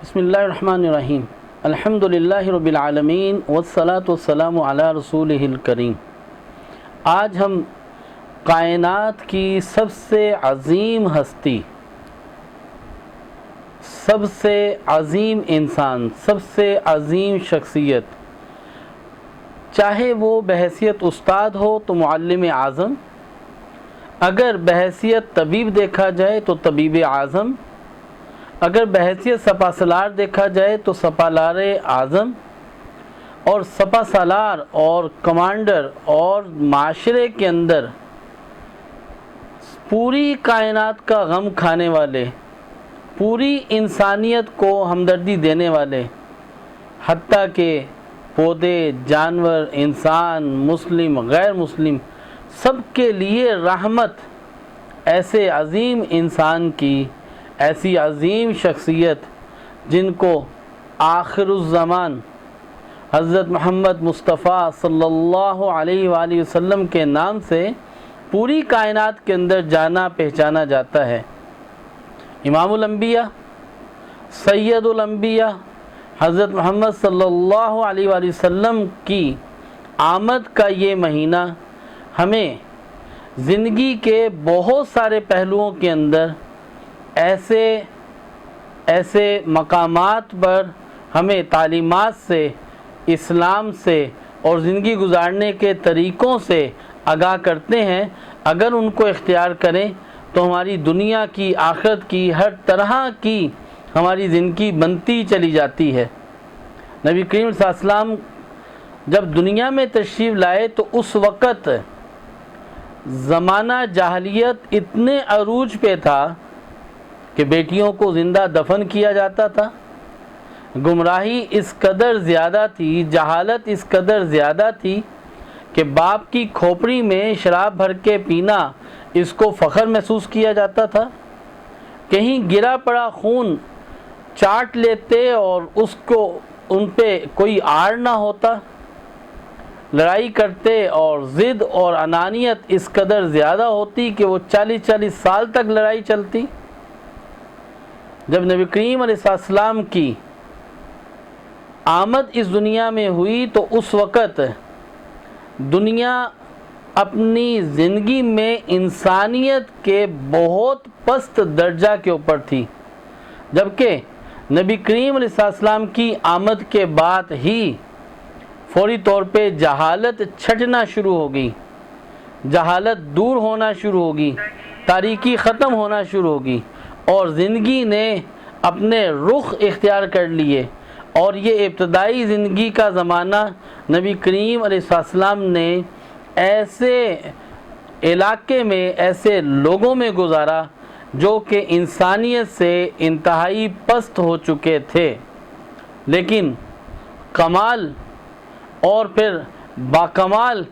بسم اللہ الرحمن الرحیم الحمد للہ رب العالمین والصلاة والسلام علی رسولہ الکریم۔ آج ہم کائنات کی سب سے عظیم ہستی، سب سے عظیم انسان، سب سے عظیم شخصیت، چاہے وہ بحیثیت استاد ہو تو معلم اعظم، اگر بحیثیت طبیب دیکھا جائے تو طبیب اعظم، اگر بحیثیت سپہ سالار دیکھا جائے تو سپالار اعظم، اور سپہ سالار اور کمانڈر اور معاشرے کے اندر پوری کائنات کا غم کھانے والے، پوری انسانیت کو ہمدردی دینے والے، حتیٰ کہ پودے، جانور، انسان، مسلم، غیر مسلم، سب کے لیے رحمت، ایسے عظیم انسان کی، ایسی عظیم شخصیت جن کو آخر الزمان حضرت محمد مصطفیٰ صلی اللہ علیہ وآلہ وسلم کے نام سے پوری کائنات کے اندر جانا پہچانا جاتا ہے۔ امام الانبیاء، سید الانبیاء حضرت محمد صلی اللہ علیہ وآلہ وسلم کی آمد کا یہ مہینہ ہمیں زندگی کے بہت سارے پہلوؤں کے اندر ایسے مقامات پر ہمیں تعلیمات سے، اسلام سے اور زندگی گزارنے کے طریقوں سے آگاہ کرتے ہیں۔ اگر ان کو اختیار کریں تو ہماری دنیا کی، آخرت کی، ہر طرح کی ہماری زندگی بنتی چلی جاتی ہے۔ نبی کریم صلی اللہ علیہ وسلم جب دنیا میں تشریف لائے تو اس وقت زمانہ جاہلیت اتنے عروج پہ تھا کہ بیٹیوں کو زندہ دفن کیا جاتا تھا، گمراہی اس قدر زیادہ تھی، جہالت اس قدر زیادہ تھی کہ باپ کی کھوپڑی میں شراب بھر کے پینا اس کو فخر محسوس کیا جاتا تھا، کہیں گرا پڑا خون چاٹ لیتے اور اس کو ان پہ کوئی آڑ نہ ہوتا، لڑائی کرتے اور ضد اور انانیت اس قدر زیادہ ہوتی کہ وہ 40 سال تک لڑائی چلتی۔ جب نبی کریم علیہ السلام کی آمد اس دنیا میں ہوئی تو اس وقت دنیا اپنی زندگی میں انسانیت کے بہت پست درجہ کے اوپر تھی، جبکہ نبی کریم علیہ السلام کی آمد کے بعد ہی فوری طور پہ جہالت چھٹنا شروع ہو گئی، جہالت دور ہونا شروع ہوگی، تاریکی ختم ہونا شروع ہوگی اور زندگی نے اپنے رخ اختیار کر لیے۔ اور یہ ابتدائی زندگی کا زمانہ نبی کریم علیہ السلام نے ایسے علاقے میں، ایسے لوگوں میں گزارا جو کہ انسانیت سے انتہائی پست ہو چکے تھے، لیکن کمال اور پھر باکمال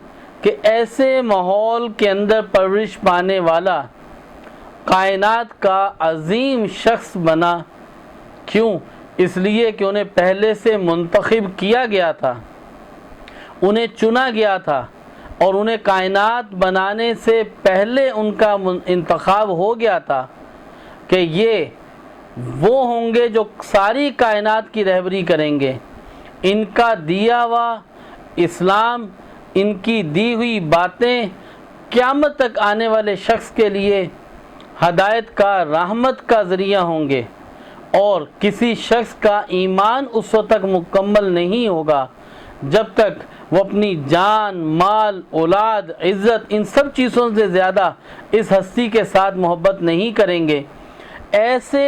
کہ ایسے ماحول کے اندر پرورش پانے والا کائنات کا عظیم شخص بنا۔ کیوں؟ اس لیے کہ انہیں پہلے سے منتخب کیا گیا تھا، انہیں چنا گیا تھا، اور انہیں کائنات بنانے سے پہلے ان کا انتخاب ہو گیا تھا کہ یہ وہ ہوں گے جو ساری کائنات کی رہبری کریں گے۔ ان کا دیا ہوا اسلام، ان کی دی ہوئی باتیں قیامت تک آنے والے شخص کے لیے ہدایت کا، رحمت کا ذریعہ ہوں گے، اور کسی شخص کا ایمان اس وقت تک مکمل نہیں ہوگا جب تک وہ اپنی جان، مال، اولاد، عزت، ان سب چیزوں سے زیادہ اس ہستی کے ساتھ محبت نہیں کریں گے۔ ایسے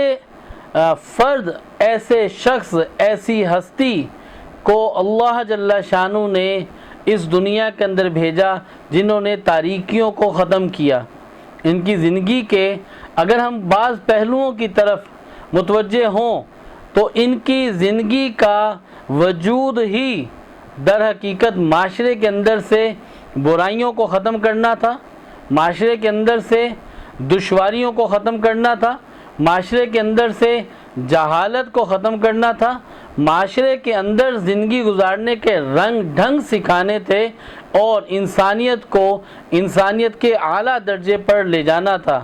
فرد، ایسے شخص، ایسی ہستی کو اللہ جل شانہ نے اس دنیا کے اندر بھیجا جنہوں نے تاریکیوں کو ختم کیا۔ ان کی زندگی کے اگر ہم بعض پہلوؤں کی طرف متوجہ ہوں تو ان کی زندگی کا وجود ہی در حقیقت معاشرے کے اندر سے برائیوں کو ختم کرنا تھا، معاشرے کے اندر سے دشواریوں کو ختم کرنا تھا، معاشرے کے اندر سے جہالت کو ختم کرنا تھا، معاشرے کے اندر زندگی گزارنے کے رنگ ڈھنگ سکھانے تھے، اور انسانیت کو انسانیت کے اعلیٰ درجے پر لے جانا تھا۔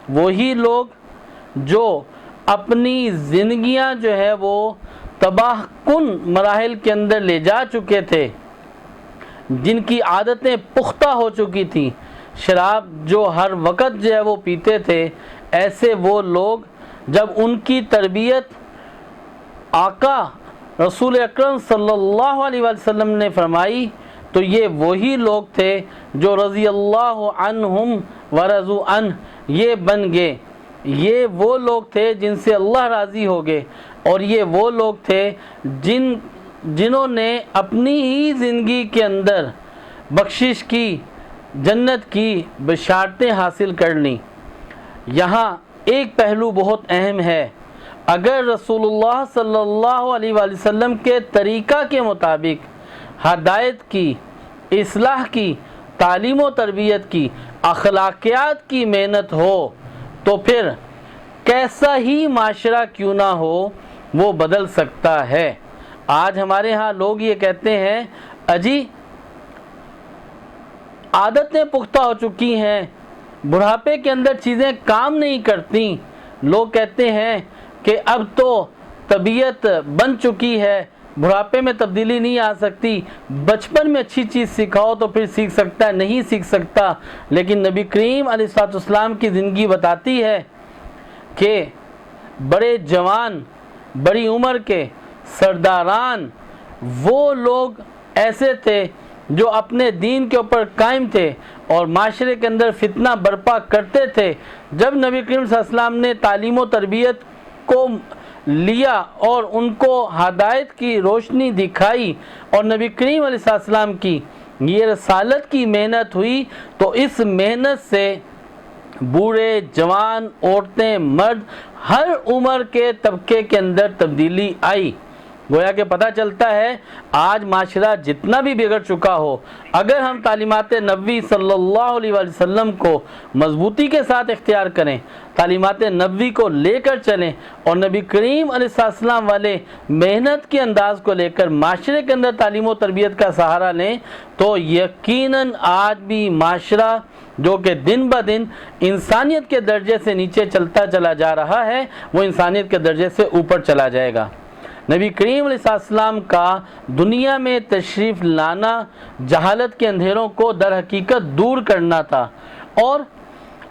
وہی لوگ جو اپنی زندگیاں جو ہے وہ تباہ کن مراحل کے اندر لے جا چکے تھے، جن کی عادتیں پختہ ہو چکی تھیں، شراب جو ہر وقت جو ہے وہ پیتے تھے، ایسے وہ لوگ جب ان کی تربیت آقا رسول اکرم صلی اللہ علیہ وسلم نے فرمائی تو یہ وہی لوگ تھے جو رضی اللہ عنہم ورضوا عنہ یہ بن گئے۔ یہ وہ لوگ تھے جن سے اللہ راضی ہو گئے، اور یہ وہ لوگ تھے جنہوں نے اپنی ہی زندگی کے اندر بخشش کی، جنت کی بشارتیں حاصل کر لیں۔ یہاں ایک پہلو بہت اہم ہے، اگر رسول اللہ صلی اللہ علیہ وآلہ وسلم کے طریقہ کے مطابق ہدایت کی، اصلاح کی، تعلیم و تربیت کی، اخلاقیات کی محنت ہو تو پھر کیسا ہی معاشرہ کیوں نہ ہو وہ بدل سکتا ہے۔ آج ہمارے ہاں لوگ یہ کہتے ہیں اجی عادتیں پختہ ہو چکی ہیں، بڑھاپے کے اندر چیزیں کام نہیں کرتی، لوگ کہتے ہیں کہ اب تو طبیعت بن چکی ہے، بڑھاپے میں تبدیلی نہیں آ سکتی، بچپن میں اچھی چیز سکھاؤ تو پھر سیکھ سکتا ہے، نہیں سیکھ سکتا۔ لیکن نبی کریم علیہ الصلوۃ والسلام کی زندگی بتاتی ہے کہ بڑے جوان، بڑی عمر کے سرداران وہ لوگ ایسے تھے جو اپنے دین کے اوپر قائم تھے اور معاشرے کے اندر فتنہ برپا کرتے تھے۔ جب نبی کریم صلی اللہ علیہ وسلم نے تعلیم و تربیت کو لیا اور ان کو ہدایت کی روشنی دکھائی اور نبی کریم علیہ السلام کی یہ رسالت کی محنت ہوئی، تو اس محنت سے بوڑھے، جوان، عورتیں، مرد، ہر عمر کے طبقے کے اندر تبدیلی آئی۔ گویا کہ پتہ چلتا ہے آج معاشرہ جتنا بھی بگڑ چکا ہو، اگر ہم تعلیمات نبوی صلی اللہ علیہ وآلہ وسلم کو مضبوطی کے ساتھ اختیار کریں، تعلیمات نبوی کو لے کر چلیں اور نبی کریم علیہ السلام والے محنت کے انداز کو لے کر معاشرے کے اندر تعلیم و تربیت کا سہارا لیں، تو یقیناً آج بھی معاشرہ جو کہ دن بہ دن انسانیت کے درجے سے نیچے چلتا چلا جا رہا ہے، وہ انسانیت کے درجے سے اوپر چلا جائے گا۔ نبی کریم علیہ السلام کا دنیا میں تشریف لانا جہالت کے اندھیروں کو در حقیقت دور کرنا تھا اور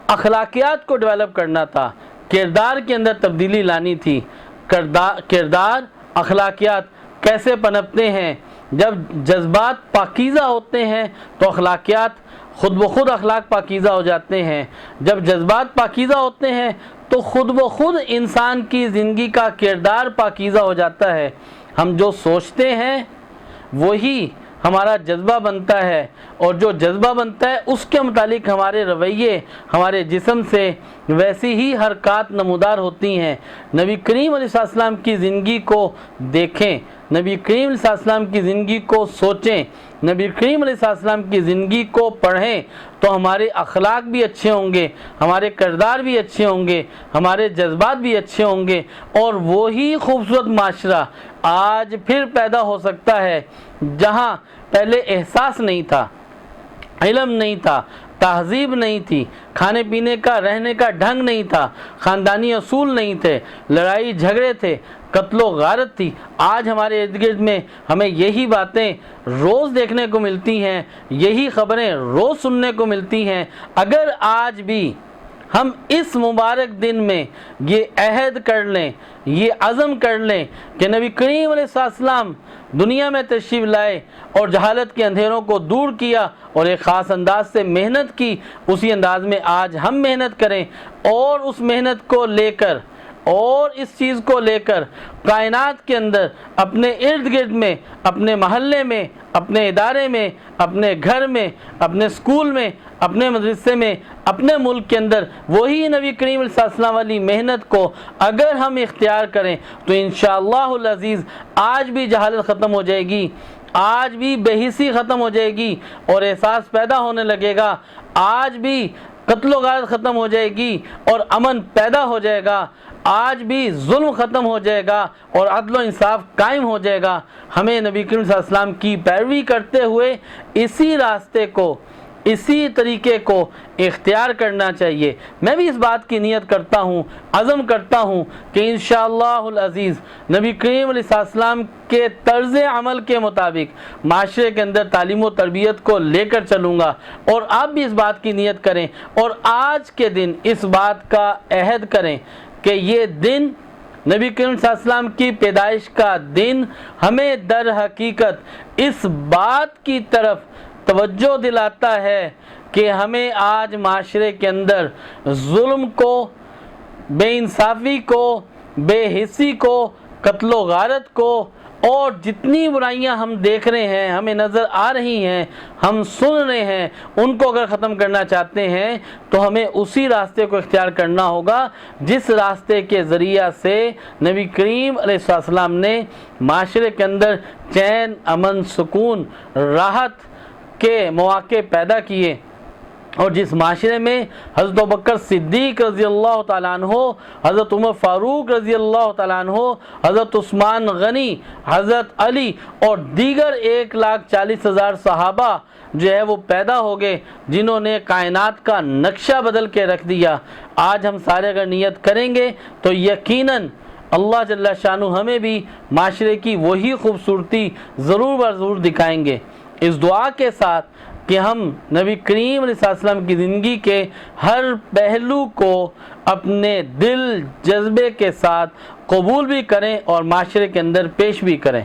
اخلاقیات کو ڈیولپ کرنا تھا، کردار کے اندر تبدیلی لانی تھی۔ کردار، اخلاقیات کیسے پنپتے ہیں؟ جب جذبات پاکیزہ ہوتے ہیں تو اخلاقیات خود بخود اخلاق پاکیزہ ہو جاتے ہیں۔ جب جذبات پاکیزہ ہوتے ہیں تو خود بخود انسان کی زندگی کا کردار پاکیزہ ہو جاتا ہے۔ ہم جو سوچتے ہیں وہی ہمارا جذبہ بنتا ہے، اور جو جذبہ بنتا ہے اس کے متعلق ہمارے رویے، ہمارے جسم سے ویسی ہی حرکات نمودار ہوتی ہیں۔ نبی کریم علیہ السلام کی زندگی کو دیکھیں، نبی کریم علیہ السلام کی زندگی کو سوچیں، نبی کریم علیہ السلام کی زندگی کو پڑھیں تو ہمارے اخلاق بھی اچھے ہوں گے، ہمارے کردار بھی اچھے ہوں گے، ہمارے جذبات بھی اچھے ہوں گے، اور وہی خوبصورت معاشرہ آج پھر پیدا ہو سکتا ہے جہاں پہلے احساس نہیں تھا، علم نہیں تھا، تہذیب نہیں تھی، کھانے پینے کا، رہنے کا ڈھنگ نہیں تھا، خاندانی اصول نہیں تھے، لڑائی جھگڑے تھے، قتل و غارت تھی۔ آج ہمارے ارد گرد میں ہمیں یہی باتیں روز دیکھنے کو ملتی ہیں، یہی خبریں روز سننے کو ملتی ہیں۔ اگر آج بھی ہم اس مبارک دن میں یہ عہد کر لیں، یہ عزم کر لیں کہ نبی کریم علیہ السلام دنیا میں تشریف لائے اور جہالت کے اندھیروں کو دور کیا اور ایک خاص انداز سے محنت کی، اسی انداز میں آج ہم محنت کریں اور اس محنت کو لے کر اور اس چیز کو لے کر کائنات کے اندر اپنے ارد گرد میں، اپنے محلے میں، اپنے ادارے میں، اپنے گھر میں، اپنے اسکول میں، اپنے مدرسے میں، اپنے ملک کے اندر وہی نبی کریم علیہ السلام والی محنت کو اگر ہم اختیار کریں تو انشاءاللہ العزیز آج بھی جہالت ختم ہو جائے گی، آج بھی بے حسی ختم ہو جائے گی اور احساس پیدا ہونے لگے گا، آج بھی قتل و غارت ختم ہو جائے گی اور امن پیدا ہو جائے گا، آج بھی ظلم ختم ہو جائے گا اور عدل و انصاف قائم ہو جائے گا۔ ہمیں نبی کریم صلی اللہ علیہ وسلم کی پیروی کرتے ہوئے اسی راستے کو اسی طریقے کو اختیار کرنا چاہیے۔ میں بھی اس بات کی نیت کرتا ہوں، عزم کرتا ہوں کہ انشاءاللہ العزیز نبی کریم علیہ السلام کے طرز عمل کے مطابق معاشرے کے اندر تعلیم و تربیت کو لے کر چلوں گا، اور آپ بھی اس بات کی نیت کریں اور آج کے دن اس بات کا عہد کریں کہ یہ دن نبی کریم صلی اللہ علیہ وسلم کی پیدائش کا دن ہمیں در حقیقت اس بات کی طرف توجہ دلاتا ہے کہ ہمیں آج معاشرے کے اندر ظلم کو، بے انصافی کو، بے حسی کو، قتل و غارت کو، اور جتنی برائیاں ہم دیکھ رہے ہیں، ہمیں نظر آ رہی ہیں، ہم سن رہے ہیں، ان کو اگر ختم کرنا چاہتے ہیں تو ہمیں اسی راستے کو اختیار کرنا ہوگا جس راستے کے ذریعہ سے نبی کریم علیہ السلام نے معاشرے کے اندر چین، امن، سکون، راحت کے مواقع پیدا کیے، اور جس معاشرے میں حضرت ابوبکر صدیق رضی اللہ تعالیٰ عنہ، حضرت عمر فاروق رضی اللہ تعالیٰ عنہ، حضرت عثمان غنی، حضرت علی اور دیگر 1,40,000 صحابہ جو ہے وہ پیدا ہو گئے، جنہوں نے کائنات کا نقشہ بدل کے رکھ دیا۔ آج ہم سارے اگر نیت کریں گے تو یقیناً اللہ جل شانہ ہمیں بھی معاشرے کی وہی خوبصورتی ضرور ضرور دکھائیں گے۔ اس دعا کے ساتھ کہ ہم نبی کریم علیہ السلام کی زندگی کے ہر پہلو کو اپنے دل جذبے کے ساتھ قبول بھی کریں اور معاشرے کے اندر پیش بھی کریں۔